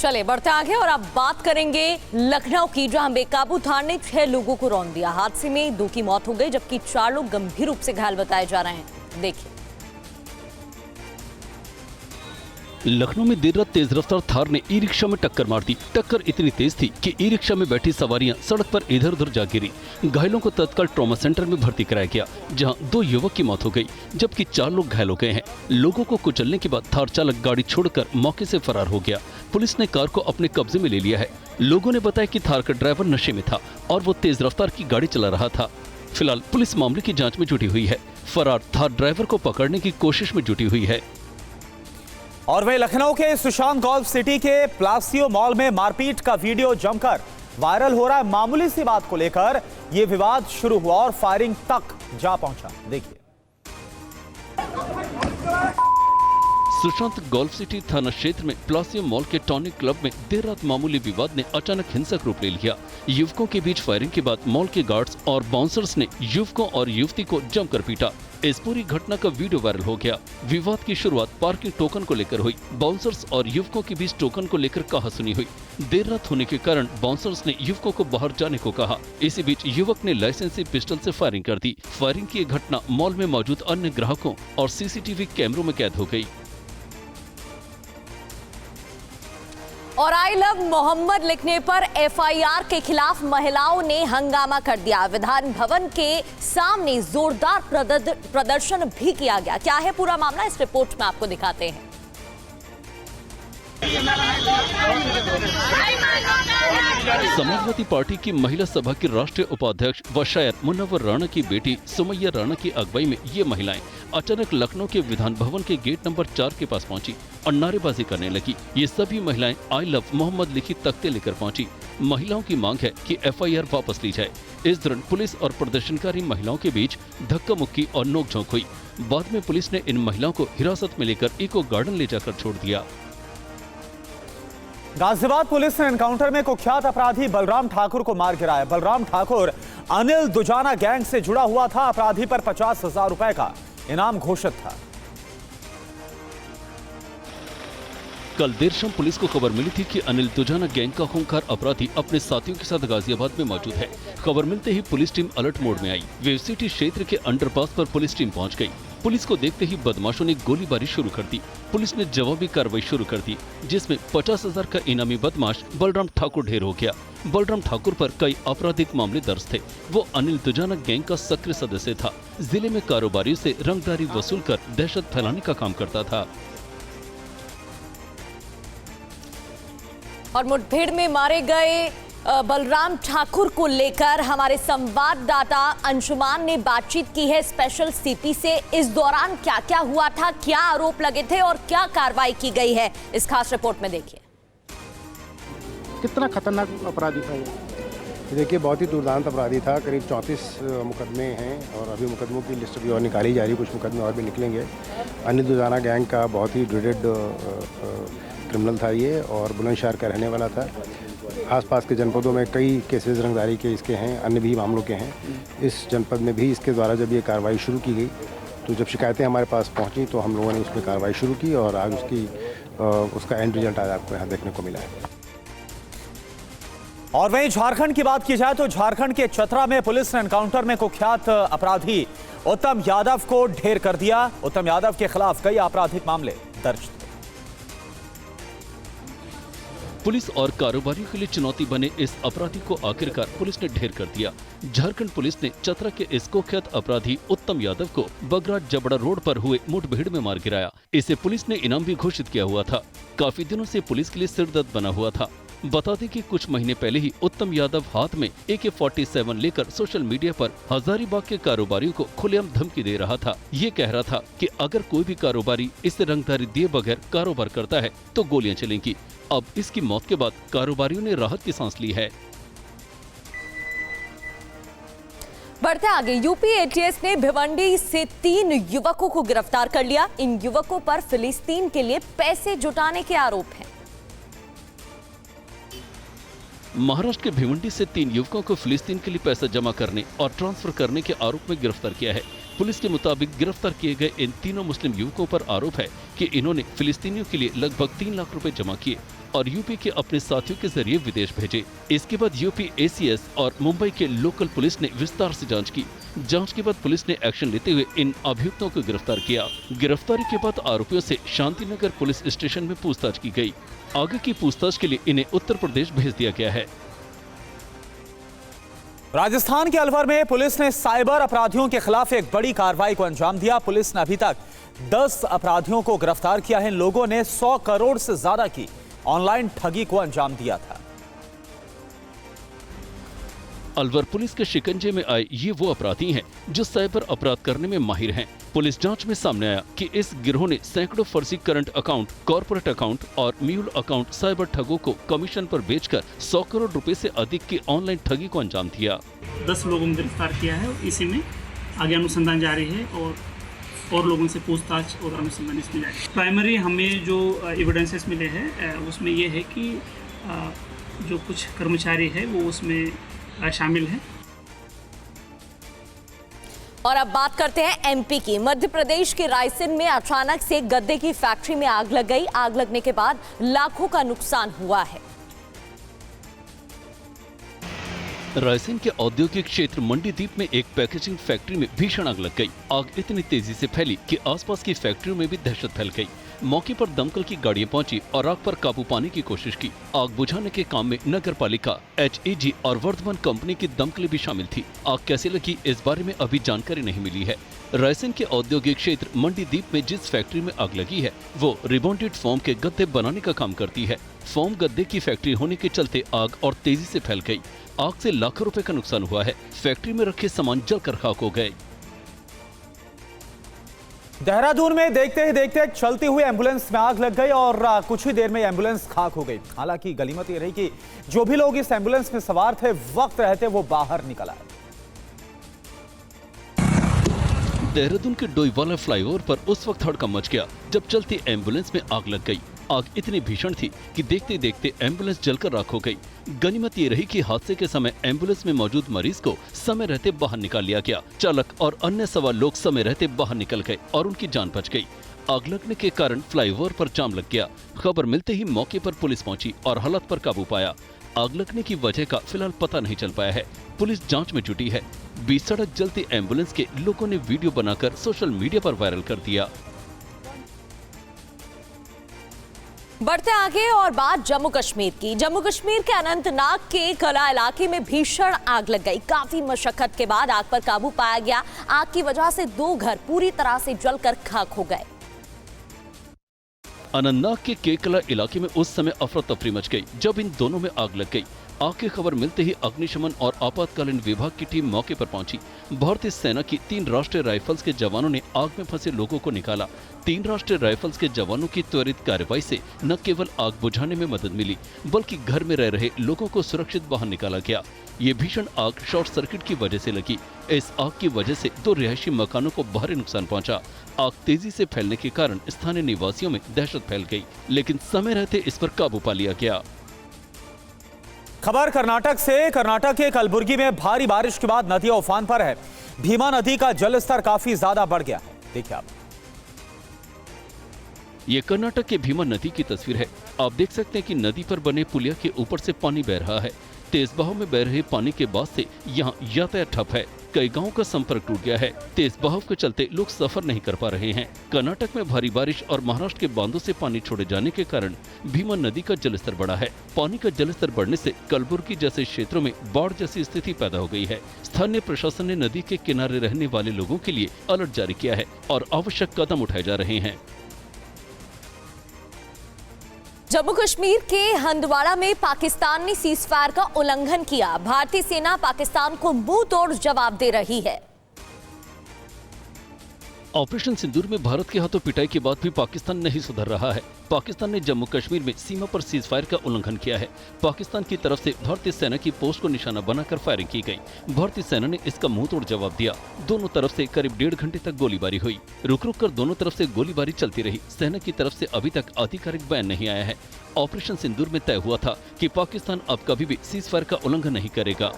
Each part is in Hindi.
चले बढ़ते आगे और अब बात करेंगे लखनऊ की, जहां बेकाबू थार ने 6 लोगों को रौंद दिया। हादसे में 2 की मौत हो गई जबकि 4 लोग गंभीर रूप से घायल बताए जा रहे हैं। देखिए। लखनऊ में देर रात तेज रफ्तार थार ने ई रिक्शा में टक्कर मार दी। टक्कर इतनी तेज थी कि ई रिक्शा में बैठी सवारियां सड़क पर इधर उधर जा गिरी। घायलों को तत्काल ट्रॉमा सेंटर में भर्ती कराया गया, जहां 2 युवक की मौत हो गई जबकि 4 लोग घायल हो गए हैं। लोगों को कुचलने के बाद थार चालक गाड़ी छोड़कर मौके से फरार हो गया। पुलिस ने कार को अपने कब्जे में ले लिया है। लोगों ने बताया कि थार का ड्राइवर नशे में था और वो तेज रफ्तार की गाड़ी चला रहा था। फिलहाल पुलिस मामले की जाँच में जुटी हुई है। फरार थार ड्राइवर को पकड़ने की कोशिश में जुटी हुई है। और वहीं लखनऊ के सुशांत गोल्फ सिटी के प्लासियो मॉल में मारपीट का वीडियो जमकर वायरल हो रहा है। मामूली सी बात को लेकर यह विवाद शुरू हुआ और फायरिंग तक जा पहुंचा। देखिए। सुशांत गोल्फ सिटी थाना क्षेत्र में प्लासियो मॉल के टॉनिक क्लब में देर रात मामूली विवाद ने अचानक हिंसक रूप ले लिया। युवकों के बीच फायरिंग के बाद मॉल के गार्ड्स और बाउंसर्स ने युवकों और युवती को जमकर पीटा। इस पूरी घटना का वीडियो वायरल हो गया। विवाद की शुरुआत पार्किंग टोकन को लेकर हुई। बाउंसर्स और युवकों के बीच टोकन को लेकर कहासुनी हुई। देर रात होने के कारण बाउंसर्स ने युवकों को बाहर जाने को कहा। इसी बीच युवक ने लाइसेंसी पिस्टल से फायरिंग कर दी। फायरिंग की घटना मॉल में मौजूद अन्य ग्राहकों और सीसीटीवी कैमरों में कैद हो गई। और आई लव मोहम्मद लिखने पर एफआईआर के खिलाफ महिलाओं ने हंगामा कर दिया। विधान भवन के सामने जोरदार प्रदर्शन भी किया गया। क्या है पूरा मामला, इस रिपोर्ट में आपको दिखाते हैं। समाजवादी पार्टी की महिला सभा की राष्ट्रीय उपाध्यक्ष व शायर मुनव्वर राणा की बेटी सुमैया राणा की अगुवाई में ये महिलाएं अचानक लखनऊ के विधान भवन के गेट नंबर 4 के पास पहुंची और नारेबाजी करने लगी। ये सभी महिलाएं आई लव मोहम्मद लिखी तख्ते लेकर पहुंची। महिलाओं की मांग है कि एफआईआर वापस ली जाए। इस दौरान पुलिस और प्रदर्शनकारी महिलाओं के बीच धक्का मुक्की और नोकझोंक हुई। बाद में पुलिस ने इन महिलाओं को हिरासत में लेकर इको गार्डन ले जाकर छोड़ दिया। गाजियाबाद पुलिस ने एनकाउंटर में कुख्यात अपराधी बलराम ठाकुर को मार गिराया। बलराम ठाकुर अनिल दुजाना गैंग से जुड़ा हुआ था। अपराधी पर 50,000 रुपए का इनाम घोषित था। कल देर शाम पुलिस को खबर मिली थी कि अनिल दुजाना गैंग का खूंखार अपराधी अपने साथियों के साथ गाजियाबाद में मौजूद है। खबर मिलते ही पुलिस टीम अलर्ट मोड में आई। वेव सिटी क्षेत्र के अंडरपास पर पुलिस टीम पहुंच गई। पुलिस को देखते ही बदमाशों ने गोलीबारी शुरू कर दी। पुलिस ने जवाबी कार्रवाई शुरू कर दी, जिसमें 50,000 का इनामी बदमाश बलराम ठाकुर ढेर हो गया। बलराम ठाकुर पर कई आपराधिक मामले दर्ज थे। वो अनिल दुजाना गैंग का सक्रिय सदस्य था। जिले में कारोबारियों से रंगदारी वसूल कर दहशत फैलाने का काम करता था। और मुठभेड़ में मारे गए बलराम ठाकुर को लेकर हमारे संवाददाता अंशुमान ने बातचीत की है स्पेशल सीपी से। इस दौरान क्या क्या हुआ था, क्या आरोप लगे थे और क्या कार्रवाई की गई है, इस खास रिपोर्ट में देखिए। कितना खतरनाक अपराधी था ये। देखिए, बहुत ही दुर्दांत अपराधी था। करीब 34 मुकदमे हैं और अभी मुकदमों की लिस्ट भी और निकाली जा रही है। कुछ मुकदमे और भी निकलेंगे। अनिल दुजाना गैंग का बहुत ही ड्रेडेड क्रिमिनल था ये और बुलंदशहर का रहने वाला था। आसपास के जनपदों में कई केसेस रंगदारी के इसके हैं, अन्य भी मामलों के हैं। इस जनपद में भी इसके द्वारा जब ये कार्रवाई शुरू की गई तो जब शिकायतें हमारे पास पहुंची तो हम लोगों ने उसमें कार्रवाई शुरू की और आज उसका एंड रिजल्ट आज आपको यहाँ देखने को मिला है। और वहीं झारखंड की बात की जाए तो झारखंड के चतरा में पुलिस ने एनकाउंटर में कुख्यात अपराधी उत्तम यादव को ढेर कर दिया। उत्तम यादव के खिलाफ कई आपराधिक मामले दर्ज थे। पुलिस और कारोबारियों के लिए चुनौती बने इस अपराधी को आखिरकार पुलिस ने ढेर कर दिया। झारखंड पुलिस ने चतरा के इस कुख्यात अपराधी उत्तम यादव को बगरा जबड़ा रोड पर हुए मुठभेड़ में मार गिराया। इसे पुलिस ने इनाम भी घोषित किया हुआ था। काफी दिनों से पुलिस के लिए सिरदर्द बना हुआ था। बता दें कि कुछ महीने पहले ही उत्तम यादव हाथ में AK-47 लेकर सोशल मीडिया पर हजारीबाग के कारोबारियों को खुलेआम धमकी दे रहा था। ये कह रहा था कि अगर कोई भी कारोबारी इसे रंगदारी दिए बगैर कारोबार करता है तो गोलियां चलेंगी। अब इसकी मौत के बाद कारोबारियों ने राहत की सांस ली है। बढ़ते आगे, यूपी ATS ने भिवंडी से 3 युवकों को गिरफ्तार कर लिया। इन युवकों पर फिलिस्तीन के लिए पैसे जुटाने के आरोप हैं। महाराष्ट्र के भिवंडी से 3 युवकों को फिलिस्तीन के लिए पैसा जमा करने और ट्रांसफर करने के आरोप में गिरफ्तार किया है। पुलिस के मुताबिक गिरफ्तार किए गए इन तीनों मुस्लिम युवकों पर आरोप है कि इन्होंने फिलिस्तीनियों के लिए लगभग 3 लाख रुपए जमा किए और यूपी के अपने साथियों के जरिए विदेश भेजे। इसके बाद यूपी एसीएस और मुंबई के लोकल पुलिस ने विस्तार से जांच की। जांच के बाद पुलिस ने एक्शन लेते हुए इन अभियुक्तों को गिरफ्तार किया। गिरफ्तारी के बाद आरोपियों से शांतिनगर पुलिस स्टेशन में पूछताछ की गई। आगे की पूछताछ के लिए इन्हें उत्तर प्रदेश भेज दिया गया है। राजस्थान के अलवर में पुलिस ने साइबर अपराधियों के खिलाफ एक बड़ी कार्रवाई को अंजाम दिया। पुलिस ने अभी तक 10 अपराधियों को गिरफ्तार किया है। इन लोगों ने 100 करोड़ से ज्यादा की ऑनलाइन ठगी को अंजाम दिया था। अलवर पुलिस के शिकंजे में आए ये वो अपराधी हैं जो साइबर अपराध करने में माहिर हैं। पुलिस जांच में सामने आया कि इस गिरोह ने सैकड़ों फर्जी करंट अकाउंट, कॉर्पोरेट अकाउंट और म्यूल अकाउंट साइबर ठगों को कमीशन पर बेचकर 100 करोड़ रुपए से अधिक की ऑनलाइन ठगी को अंजाम दिया। 10 लोगों को गिरफ्तार किया है। इसी में आगे अनुसंधान जारी है और लोगों से पूछताछ और अनुसंधान इसमें जारी है। प्राइमरी हमें जो एविडेंसेस मिले हैं उसमें ये है कि जो कुछ कर्मचारी है वो उसमें शामिल है। और अब बात करते हैं एमपी की। मध्य प्रदेश के रायसेन में अचानक से गद्दे की फैक्ट्री में आग लग गई। आग लगने के बाद लाखों का नुकसान हुआ है। रायसेन के औद्योगिक क्षेत्र मंडीदीप में एक पैकेजिंग फैक्ट्री में भीषण आग लग गई। आग इतनी तेजी से फैली कि आसपास की फैक्ट्रियों में भी दहशत फैल गई। मौके पर दमकल की गाड़ियां पहुंची और आग पर काबू पाने की कोशिश की। आग बुझाने के काम में नगर पालिका, HEG और वर्धमान कंपनी की दमकलें भी शामिल थी। आग कैसे लगी इस बारे में अभी जानकारी नहीं मिली है। रायसेन के औद्योगिक क्षेत्र मंडीदीप में जिस फैक्ट्री में आग लगी है वो रिबॉन्डेड फोम के गद्दे बनाने का काम करती है। फोम गद्दे की फैक्ट्री होने के चलते आग और तेजी से फैल गई। आग से लाखों रुपए का नुकसान हुआ है। फैक्ट्री में रखे सामान जलकर खाक हो गए। देहरादून में देखते ही देखते एक चलती हुई एम्बुलेंस में आग लग गई और कुछ ही देर में एम्बुलेंस खाक हो गई। हालांकि गनीमत ये रही कि जो भी लोग इस एम्बुलेंस में सवार थे वक्त रहते वो बाहर निकल आए। देहरादून के डोईवाला फ्लाईओवर पर उस वक्त हड़कंप मच गया जब चलती एम्बुलेंस में आग लग गई। आग इतनी भीषण थी कि देखते देखते एम्बुलेंस जलकर राख हो गई। गनीमत ये रही कि हादसे के समय एम्बुलेंस में मौजूद मरीज को समय रहते बाहर निकाल लिया गया। चालक और अन्य सवार लोग समय रहते बाहर निकल गए और उनकी जान बच गई। आग लगने के कारण फ्लाईओवर पर जाम लग गया। खबर मिलते ही मौके पर पुलिस पहुंची और हालात पर काबू पाया। आग लगने की वजह का फिलहाल पता नहीं चल पाया है। पुलिस जांच में जुटी है। बीच सड़क जलती एम्बुलेंस के लोगों ने वीडियो बनाकर सोशल मीडिया पर वायरल कर दिया। बढ़ते आगे और बात जम्मू कश्मीर की। जम्मू कश्मीर के अनंतनाग के कला इलाके में भीषण आग लग गई। काफी मशक्कत के बाद आग पर काबू पाया गया। आग की वजह से 2 घर पूरी तरह से जलकर खाक हो गए। अनंतनाग के केकला इलाके में उस समय अफरा तफरी मच गई जब इन दोनों में आग लग गई। आग की खबर मिलते ही अग्निशमन और आपातकालीन विभाग की टीम मौके पर पहुंची। भारतीय सेना की 3 राष्ट्रीय राइफल्स के जवानों ने आग में फंसे लोगों को निकाला। 3 राष्ट्रीय राइफल्स के जवानों की त्वरित कार्रवाई से न केवल आग बुझाने में मदद मिली बल्कि घर में रह रहे लोगों को सुरक्षित बाहर निकाला गया। ये भीषण आग शॉर्ट सर्किट की वजह से लगी। इस आग की वजह से 2 रिहायशी मकानों को भारी नुकसान पहुंचा। आग तेजी से फैलने के कारण स्थानीय निवासियों में दहशत फैल गई, लेकिन समय रहते इस पर काबू पा लिया गया। खबर कर्नाटक से। कर्नाटक के कलबुर्गी में भारी बारिश के बाद नदियां उफान पर है। भीमा नदी का जलस्तर काफी ज्यादा बढ़ गया है। देखिए आप, ये कर्नाटक के भीमा नदी की तस्वीर है। आप देख सकते हैं कि नदी पर बने पुलिया के ऊपर से पानी बह रहा है। तेज बहाव में बह रहे पानी के बाद से यहाँ यातायात ठप है। कई गांवों का संपर्क टूट गया है। तेज बहाव के चलते लोग सफर नहीं कर पा रहे हैं। कर्नाटक में भारी बारिश और महाराष्ट्र के बांधों से पानी छोड़े जाने के कारण भीमा नदी का जलस्तर बढ़ा है। पानी का जलस्तर बढ़ने से कलबुर्गी जैसे क्षेत्रों में बाढ़ जैसी स्थिति पैदा हो गई है। स्थानीय प्रशासन ने नदी के किनारे रहने वाले लोगों के लिए अलर्ट जारी किया है और आवश्यक कदम उठाए जा रहे हैं। जम्मू कश्मीर के हंदवाड़ा में पाकिस्तान ने सीजफायर का उल्लंघन किया। भारतीय सेना पाकिस्तान को मुंह तोड़ जवाब दे रही है। ऑपरेशन सिंदूर में भारत के हाथों पिटाई के बाद भी पाकिस्तान नहीं सुधर रहा है। पाकिस्तान ने जम्मू कश्मीर में सीमा पर सीजफायर का उल्लंघन किया है। पाकिस्तान की तरफ से भारतीय सेना की पोस्ट को निशाना बनाकर फायरिंग की गई। भारतीय सेना ने इसका मुंहतोड़ जवाब दिया। दोनों तरफ से करीब 1.5 घंटे तक गोलीबारी हुई। रुक रुक कर दोनों तरफ से गोलीबारी चलती रही। सेना की तरफ से अभी तक आधिकारिक बयान नहीं आया है। ऑपरेशन सिंदूर में तय हुआ था कि पाकिस्तान अब कभी भी सीजफायर का उल्लंघन नहीं करेगा।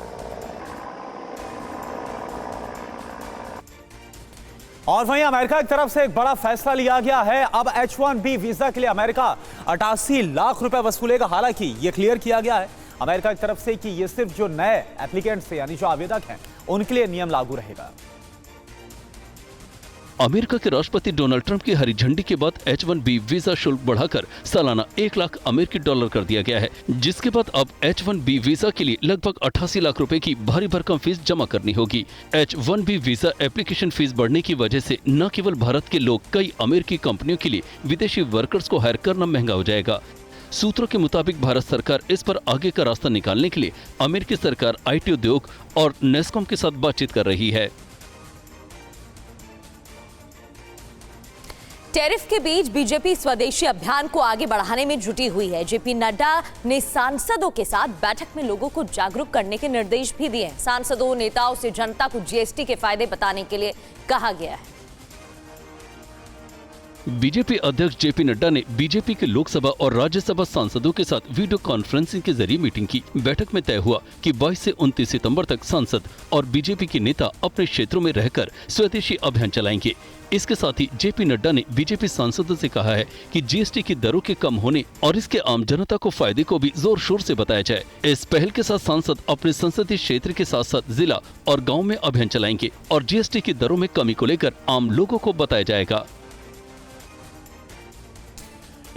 और वहीं अमेरिका की तरफ से एक बड़ा फैसला लिया गया है। अब H1B वीजा के लिए अमेरिका 88 लाख रुपए वसूलेगा। हालांकि यह क्लियर किया गया है अमेरिका की तरफ से कि यह सिर्फ जो नए एप्लीकेंट्स हैं यानी जो आवेदक हैं उनके लिए नियम लागू रहेगा। अमेरिका के राष्ट्रपति डोनाल्ड ट्रंप की हरी झंडी के बाद H1B वीजा शुल्क बढ़ाकर सालाना 1 लाख अमेरिकी डॉलर कर दिया गया है, जिसके बाद अब H1B वीजा के लिए लगभग 88 लाख रुपए की भारी भरकम फीस जमा करनी होगी। H1B वीजा एप्लीकेशन फीस बढ़ने की वजह से न केवल भारत के लोग, कई अमेरिकी कंपनियों के लिए विदेशी वर्कर्स को हायर करना महंगा हो जाएगा। सूत्रों के मुताबिक भारत सरकार इस पर आगे का रास्ता निकालने के लिए अमेरिकी सरकार IT उद्योग और नेस्कॉम के साथ बातचीत कर रही है। टैरिफ के बीच बीजेपी स्वदेशी अभियान को आगे बढ़ाने में जुटी हुई है। जेपी नड्डा ने सांसदों के साथ बैठक में लोगों को जागरूक करने के निर्देश भी दिए हैं। सांसदों नेताओं से जनता को GST के फायदे बताने के लिए कहा गया है। बीजेपी अध्यक्ष जेपी नड्डा ने बीजेपी के लोकसभा और राज्यसभा सांसदों के साथ वीडियो कॉन्फ्रेंसिंग के जरिए मीटिंग की। बैठक में तय हुआ कि 22 से 29 सितंबर तक सांसद और बीजेपी के नेता अपने क्षेत्रों में रहकर स्वदेशी अभियान चलाएंगे। इसके साथ ही जेपी नड्डा ने बीजेपी सांसदों से कहा है कि GST की दरों के कम होने और इसके आम जनता को फायदे को भी जोर शोर से बताया जाए। इस पहल के साथ सांसद अपने संसदीय क्षेत्र के साथ साथ जिला और गाँव में अभियान चलाएंगे और GST की दरों में कमी को लेकर आम लोगों को बताया जाएगा।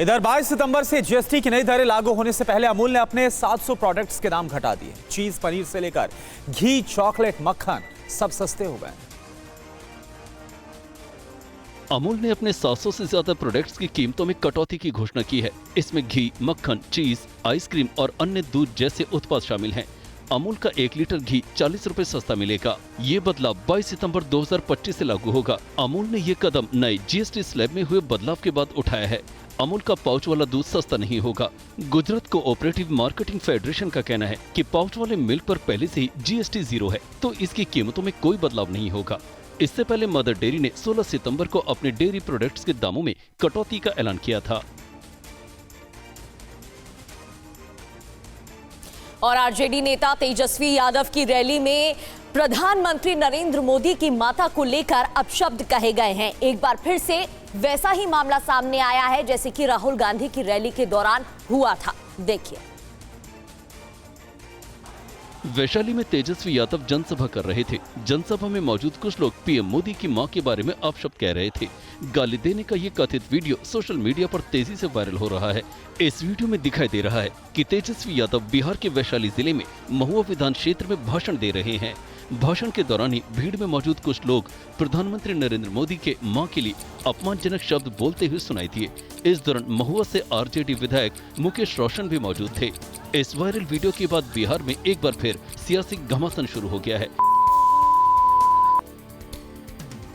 इधर 22 सितंबर से GST की नई दरें लागू होने से पहले अमूल ने अपने 700 प्रोडक्ट्स के दाम घटा दिए। चीज, पनीर से लेकर घी, चॉकलेट, मक्खन सब सस्ते हो गए। अमूल ने अपने 700 से ज्यादा प्रोडक्ट्स की कीमतों में कटौती की घोषणा की है। इसमें घी, मक्खन, चीज, आइसक्रीम और अन्य दूध जैसे उत्पाद शामिल हैं। अमूल का 1 लीटर घी 40 रुपए सस्ता मिलेगा। ये बदलाव 22 सितंबर 2025 से लागू होगा। अमूल ने ये कदम नए GST स्लैब में हुए बदलाव के बाद उठाया है। अमूल का पाउच वाला दूध सस्ता नहीं होगा। गुजरात कोऑपरेटिव मार्केटिंग फेडरेशन का कहना है कि पाउच वाले मिल्क पर पहले से ही GST 0 है, तो इसकी कीमतों में कोई बदलाव नहीं होगा। इससे पहले मदर डेयरी ने 16 सितंबर को अपने डेयरी प्रोडक्ट्स के दामों में कटौती का ऐलान किया था। और आरजेडी नेता तेजस्वी यादव की रैली में प्रधानमंत्री नरेंद्र मोदी की माता को लेकर अपशब्द कहे गए हैं। एक बार फिर से वैसा ही मामला सामने आया है जैसे कि राहुल गांधी की रैली के दौरान हुआ था। देखिए। वैशाली में तेजस्वी यादव जनसभा कर रहे थे। जनसभा में मौजूद कुछ लोग पीएम मोदी की मां के बारे में अपशब्द कह रहे थे। गाली देने का ये कथित वीडियो सोशल मीडिया पर तेजी से वायरल हो रहा है। इस वीडियो में दिखाई दे रहा है कि तेजस्वी यादव बिहार के वैशाली जिले में महुआ विधान क्षेत्र में भाषण दे रहे हैं। भाषण के दौरान ही भीड़ में मौजूद कुछ लोग प्रधानमंत्री नरेंद्र मोदी के मां के लिए अपमानजनक शब्द बोलते हुए सुनाई दिए। इस दौरान महुआ से आरजेडी विधायक मुकेश रोशन भी मौजूद थे। इस वायरल वीडियो के बाद बिहार में एक बार फिर सियासी घमासान शुरू हो गया है।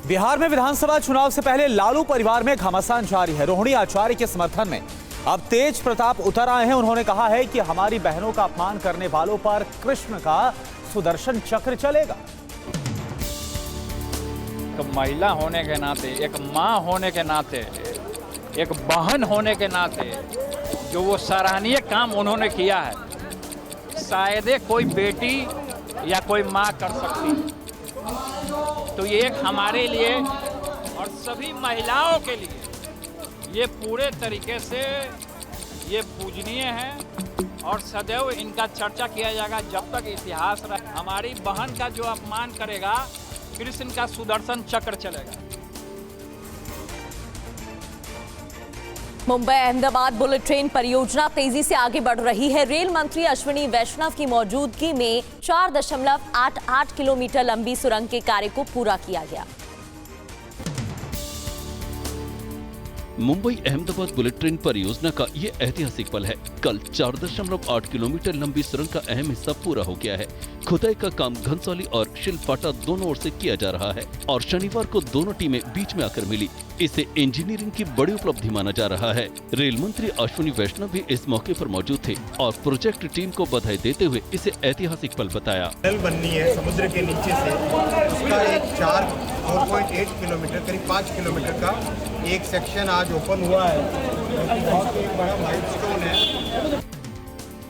बिहार में विधानसभा चुनाव से पहले लालू परिवार में घमासान जारी है। रोहिणी आचार्य के समर्थन में अब तेज प्रताप उतर आए हैं। उन्होंने कहा है कि हमारी बहनों का अपमान करने वालों पर कृष्ण का सुदर्शन चक्र चलेगा। एक महिला होने के नाते, एक माँ होने के नाते, एक बहन होने के नाते जो वो सराहनीय काम उन्होंने किया है, शायद कोई बेटी या कोई माँ कर सकती। तो ये एक हमारे लिए और सभी महिलाओं के लिए ये पूरे तरीके से ये पूजनीय है और सदैव इनका चर्चा किया जाएगा जब तक इतिहास रहे। हमारी बहन का जो अपमान करेगा, कृष्ण का सुदर्शन चक्र चलेगा। मुंबई अहमदाबाद बुलेट ट्रेन परियोजना तेजी से आगे बढ़ रही है। रेल मंत्री अश्विनी वैष्णव की मौजूदगी में 4.88 किलोमीटर लंबी सुरंग के कार्य को पूरा किया गया। मुंबई अहमदाबाद बुलेट ट्रेन परियोजना का ये ऐतिहासिक पल है। कल 4.8 किलोमीटर लंबी सुरंग का अहम हिस्सा पूरा हो गया है। खुदाई का काम घनसौली और शिल्पाटा दोनों ओर से किया जा रहा है और शनिवार को दोनों टीमें बीच में आकर मिली। इसे इंजीनियरिंग की बड़ी उपलब्धि माना जा रहा है। रेल मंत्री अश्विनी वैष्णव भी इस मौके पर मौजूद थे और प्रोजेक्ट टीम को बधाई देते हुए इसे ऐतिहासिक पल बताया। टनल बननी है समुद्र के नीचे से, उसका एक 4.8 किलोमीटर करीब 5 किलोमीटर का एक सेक्शन आज ओपन हुआ है। बहुत एक बड़ा माइलस्टोन